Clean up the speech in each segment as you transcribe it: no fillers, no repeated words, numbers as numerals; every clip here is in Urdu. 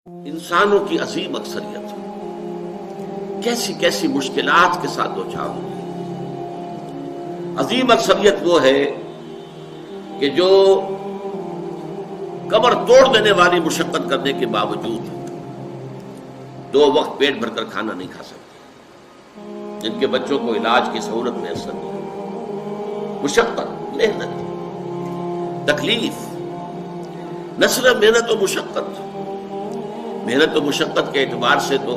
انسانوں کی عظیم اکثریت کیسی کیسی مشکلات کے ساتھ دوچار ہوتی ہے۔ عظیم اکثریت وہ ہے کہ جو کمر توڑ دینے والی مشقت کرنے کے باوجود 2 وقت پیٹ بھر کر کھانا نہیں کھا سکتے، جن کے بچوں کو علاج کی سہولت میسر نہیں، مشقت، محنت، تکلیف، نہ صرف محنت و مشقت، محنت و مشقت کے اعتبار سے تو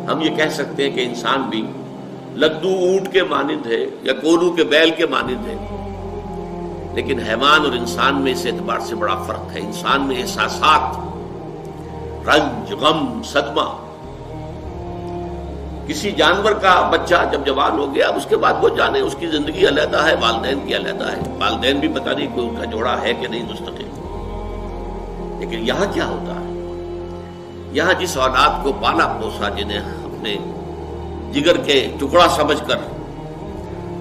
ہم یہ کہہ سکتے ہیں کہ انسان بھی لدو اونٹ کے مانند ہے یا کولو کے بیل کے مانند ہے، لیکن حیوان اور انسان میں اس اعتبار سے بڑا فرق ہے۔ انسان میں احساسات، رنج، غم، صدمہ، کسی جانور کا بچہ جب جوان ہو گیا اس کے بعد وہ جانے اس کی زندگی علیحدہ ہے، والدین کی علیحدہ ہے، والدین بھی پتہ نہیں کوئی ان کا جوڑا ہے کہ نہیں مستقل۔ لیکن یہاں کیا ہوتا ہے؟ یہاں جس اولاد کو پالا پوسا، جنہیں اپنے جگر کے ٹکڑا سمجھ کر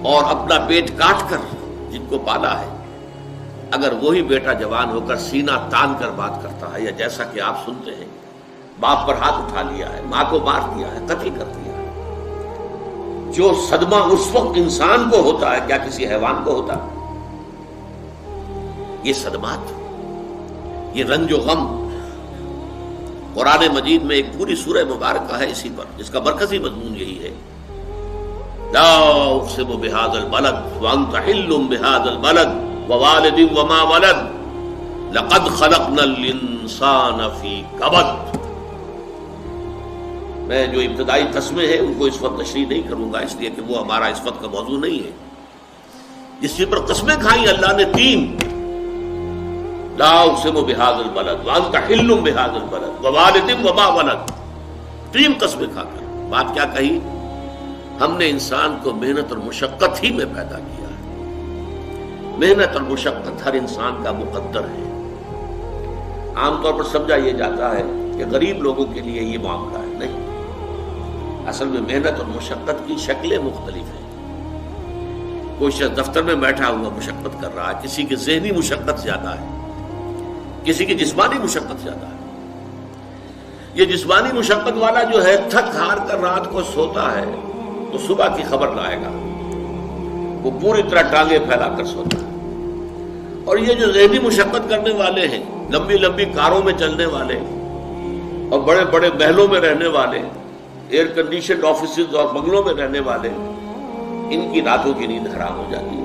اور اپنا پیٹ کاٹ کر جن کو پالا ہے، اگر وہی بیٹا جوان ہو کر سینہ تان کر بات کرتا ہے، یا جیسا کہ آپ سنتے ہیں باپ پر ہاتھ اٹھا لیا ہے، ماں کو مار دیا ہے، قتل کر دیا ہے، جو صدمہ اس وقت انسان کو ہوتا ہے کیا کسی حیوان کو ہوتا؟ یہ صدمات، یہ رنج و غم قرآن مجید میں ایک پوری سورہ مبارکہ ہے اسی پر، جس کا مرکزی مضمون یہی ہے، لا اقسم بہذا البلد وانت حل بہذا البلد ووالد وما ولد لقد خلقنا الانسان فی کبد۔ میں جو ابتدائی قسمیں ہیں ان کو اس وقت تشریح نہیں کروں گا، اس لیے کہ وہ ہمارا اس وقت کا موضوع نہیں ہے۔ جس چیز پر قسمیں کھائیں اللہ نے 3، لا اقسم بہذا البلد وانت حل بہذا البلد ووالد وما ولد، 3 قسمیں کھا کر بات کیا کہی؟ ہم نے انسان کو محنت اور مشقت ہی میں پیدا کیا ہے۔ محنت اور مشقت ہر انسان کا مقدر ہے۔ عام طور پر سمجھا یہ جاتا ہے کہ غریب لوگوں کے لیے یہ معاملہ ہے، نہیں، اصل میں محنت اور مشقت کی شکلیں مختلف ہیں۔ کوئی شخص دفتر میں بیٹھا ہوا مشقت کر رہا ہے، کسی کی ذہنی مشقت زیادہ ہے، کسی کی جسمانی مشقت زیادہ ہے۔ یہ جسمانی مشقت والا جو ہے تھک ہار کر رات کو سوتا ہے تو صبح کی خبر لائے گا، وہ پوری طرح ٹانگیں پھیلا کر سوتا ہے۔ اور یہ جو ذہنی مشقت کرنے والے ہیں، لمبی لمبی کاروں میں چلنے والے اور بڑے بڑے محلوں میں رہنے والے، ایئر کنڈیشنڈ آفیسز اور بنگلوں میں رہنے والے، ان کی راتوں کی نیند حرام ہو جاتی ہے۔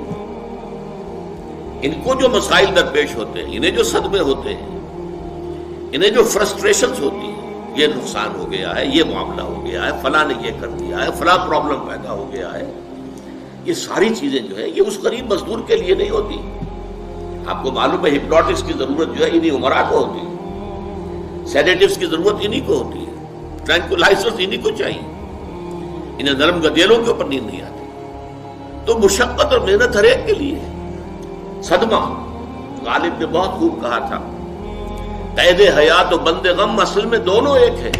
ان کو جو مسائل درپیش ہوتے ہیں، انہیں جو صدمے ہوتے ہیں، انہیں جو فرسٹریشنز ہوتی ہیں، یہ نقصان ہو گیا ہے، یہ معاملہ ہو گیا ہے، فلاں نے یہ کر دیا ہے، فلاں پرابلم پیدا ہو گیا ہے، یہ ساری چیزیں جو ہے یہ اس غریب مزدور کے لیے نہیں ہوتی۔ آپ کو معلوم ہے ہپنوٹکس کی ضرورت جو ہے انہی عمرا کو ہوتی ہے، سیڈیٹیوز کی ضرورت انہی کو ہوتی ہے، ٹرینکولائزرز انہی کو چاہیے، انہیں نرم گدیلوں کے اوپر نیند نہیں آتی۔ تو مشقت اور محنت ہر ایک کے لیے ہے۔ صدمہ، غالب نے بہت خوب کہا تھا، قید حیات و بند غم اصل میں دونوں ایک ہیں۔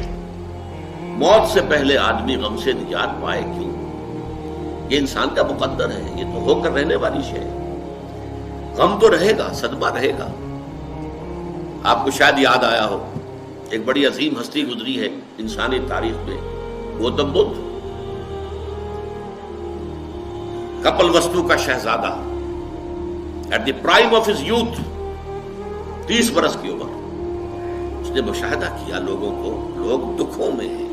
موت سے پہلے آدمی غم سے نجات پائے کیوں؟ یہ انسان کا مقدر ہے، یہ تو ہو کر رہنے والی شے ہے۔ غم تو رہے گا، صدمہ رہے گا۔ آپ کو شاید یاد آیا ہو، ایک بڑی عظیم ہستی گزری ہے انسانی تاریخ میں، گوتم بدھ، کپل وستو کا شہزادہ، at the prime of his youth, 30 برس کی عمر، اس نے مشاہدہ کیا لوگوں کو، لوگ دکھوں میں ہیں،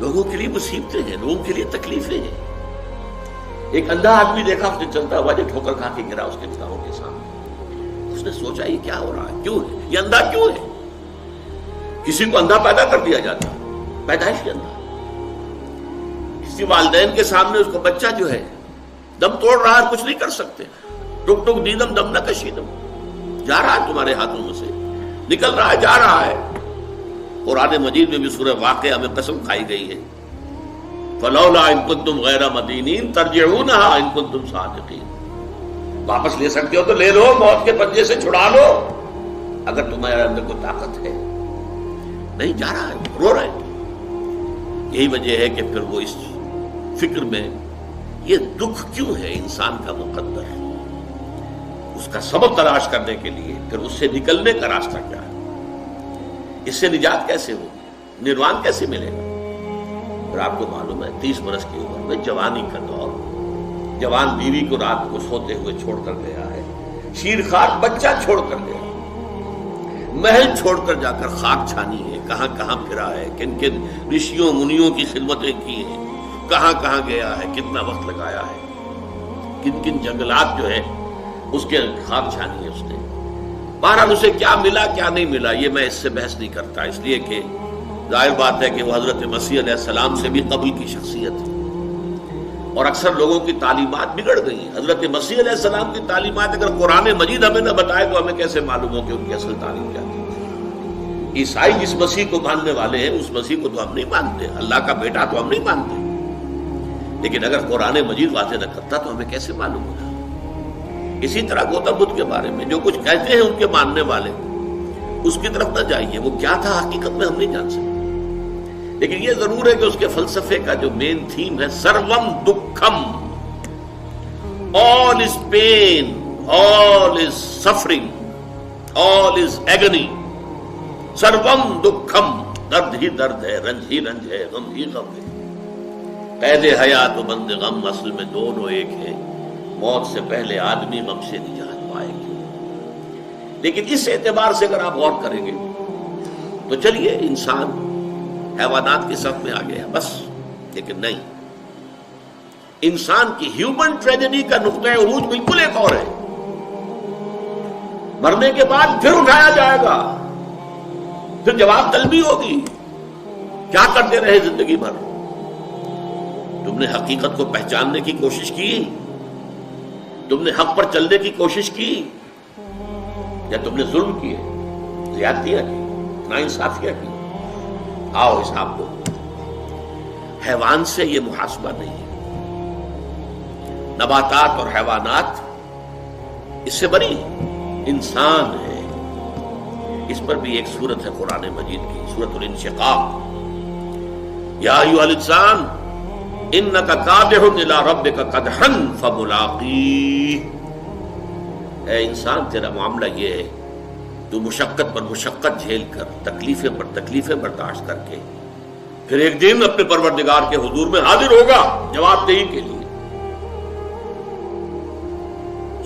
لوگوں کے لیے مصیبتیں ہیں، لوگوں کے لیے تکلیفیں ہیں۔ ایک اندھا آدمی دیکھا اس نے چلتا ہوا جو ٹھوکر کھا کے گرا اس کے نگاہوں کے سامنے۔ اس نے سوچا یہ کیا ہو رہا ہے، کیوں ہے یہ اندھا کیوں ہے؟ کسی کو اندھا پیدا کر دیا جاتا ہے، پیدائش کے اندھا۔ کسی والدین کے سامنے اس کو بچہ جو ہے دم توڑ رہا ہے، کچھ نہیں کر سکتے، ٹک ٹک دیدم دم نہ کشیدم، جا رہا ہے تمہارے ہاتھوں میں سے، نکل رہا ہے، جا رہا ہے۔ قرآن مجید میں بھی سورہ واقعہ میں قسم کھائی گئی ہے، فلولا ان کنتم غیر مدینین ترجعونها ان کنتم صادقین، واپس لے سکتے ہو تو لے لو، موت کے پنجے سے چھڑا لو اگر تمہارے اندر کوئی طاقت ہے۔ نہیں، جا رہا ہے، رو رہا ہے۔ یہی وجہ ہے کہ پھر وہ اس فکر میں، یہ دکھ کیوں ہے انسان کا مقدر، اس کا سبب تلاش کرنے کے لیے پھر اس سے نکلنے کا راستہ کیا ہے۔ اس سے نجات کیسے ہوگی؟ نروان کیسے ملے گا؟ اور آپ کو معلوم ہے 30 برس کی عمر میں جوانی کا دور، جوان بیوی کو رات کو سوتے ہوئے چھوڑ کر گیا ہے، شیرخوار بچہ چھوڑ کر گیا، محل چھوڑ کر جا کر خاک چھانی ہے، کہاں کہاں پھرا ہے، کن کن رشیوں منیوں کی خدمتیں کی ہیں، کہاں کہاں گیا ہے، کتنا وقت لگایا ہے، کن کن جنگلات جو ہے اس کے خاک چھانی ہے اس نے۔ بہرحال اسے کیا ملا کیا نہیں ملا یہ میں اس سے بحث نہیں کرتا، اس لیے کہ ظاہر بات ہے کہ وہ حضرت مسیح علیہ السلام سے بھی قبل کی شخصیت ہے، اور اکثر لوگوں کی تعلیمات بگڑ گئی ہیں۔ حضرت مسیح علیہ السلام کی تعلیمات اگر قرآن مجید ہمیں نہ بتائے تو ہمیں کیسے معلوم ہو کہ ان کی اصل تعلیم کیا تھی؟ عیسائی جس مسیح کو ماننے والے ہیں اس مسیح کو تو ہم نہیں مانتے، اللہ کا بیٹا تو ہم نہیں مانتے، لیکن اگر قرآن مجید واضح نہ کرتا تو ہمیں کیسے معلوم ہوگا؟ اسی طرح گوتم بدھ کے بارے میں جو کچھ کہتے ہیں ان کے ماننے والے، اس کی طرف نہ جائیے، وہ کیا تھا حقیقت میں ہم نہیں جان سکتے، لیکن یہ ضرور ہے کہ اس کے فلسفے کا جو مین تھیم ہے سروم دکھم، all is pain, all is suffering, all is agony، سروم دکھم، درد ہی درد ہے، رنج ہی رنج ہے، غم ہی غم ہے، قید حیات و بند غم اصل میں دونوں ایک ہے، موت سے پہلے آدمی غم سے نجات پائے گا۔ لیکن اس اعتبار سے اگر آپ غور کریں گے تو چلیے انسان حیوانات کی صف میں آ گیا بس، لیکن نہیں، انسان کی ہیومن ٹریجڈی کا نقطہ عروج بالکل ایک اور ہے۔ مرنے کے بعد پھر اٹھایا جائے گا، پھر جواب طلبی ہوگی، کیا کرتے رہے زندگی بھر؟ تم نے حقیقت کو پہچاننے کی کوشش کی؟ تم نے حق پر چلنے کی کوشش کی؟ یا تم نے ظلم کیے، زیادتیاں کی، ناانصافیاں کی؟ آؤ حساب کو۔ حیوان سے یہ محاسبہ نہیں ہے، نباتات اور حیوانات اس سے بری، انسان ہے۔ اس پر بھی ایک سورت ہے قرآن مجید کی، سورۃ الانشقاق، یا ایھا الانسان انک کادح الی ربک قدحا فملاقیہ، اے انسان تیرا معاملہ یہ ہے تو مشقت پر مشقت جھیل کر، تکلیفیں پر تکلیفیں برداشت کر کے پھر ایک دن اپنے پروردگار کے حضور میں حاضر ہوگا جواب دہی کے لیے۔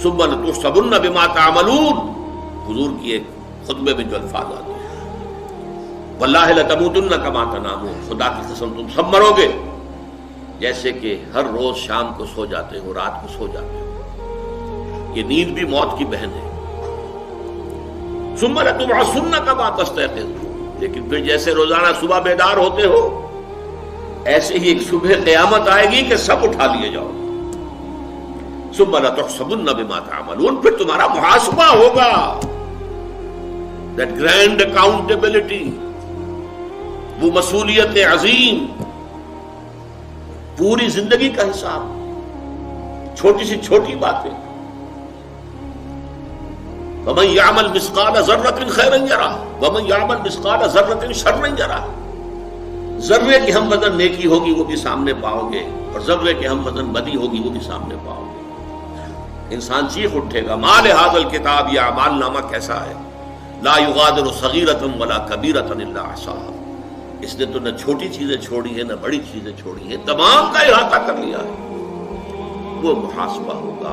ثم لتحسبن بما تعملون، حضور کی ایک خطبے میں جو الفاظ آتے ہیں، واللہ لتموتن کما تنامون، خدا کی قسم تم سب مرو گے جیسے کہ ہر روز شام کو سو جاتے ہو، رات کو سو جاتے ہو، یہ نیند بھی موت کی بہن ہے۔ ثم لتبعثن کما تستيقظون، لیکن پھر جیسے روزانہ صبح بیدار ہوتے ہو ایسے ہی ایک صبح قیامت آئے گی کہ سب اٹھا لیے جاؤ۔ ثم لتحسبن بما تعملون، پھر تمہارا محاسبہ ہوگا، that grand accountability، وہ مسئولیت عظیم، پوری زندگی کا حساب، چھوٹی سی چھوٹی باتیں۔ وَمَنْ يَعْمَلْ مِثْقَالَ ذَرَّةٍ خَيْرًا يَرَهُ وَمَنْ يَعْمَلْ مِثْقَالَ ذَرَّةٍ شَرًّا يَرَهُ، ذرے کی ہم وزن نیکی ہوگی وہ بھی سامنے پاؤ گے، اور ذرے کی ہم وزن بدی ہوگی وہ بھی سامنے پاؤ گے۔ انسان چیخ اٹھے گا، ما لهذا الكتاب، یہ اعمال نامہ کیسا ہے، لا يغادر صغیرۃ ولا کبیرۃ الا احصاها، اس نے تو نہ چھوٹی چیزیں چھوڑی ہیں نہ بڑی چیزیں چھوڑی ہیں، تمام کا احاطہ کر لیا ہے۔ وہ محاسبہ ہوگا،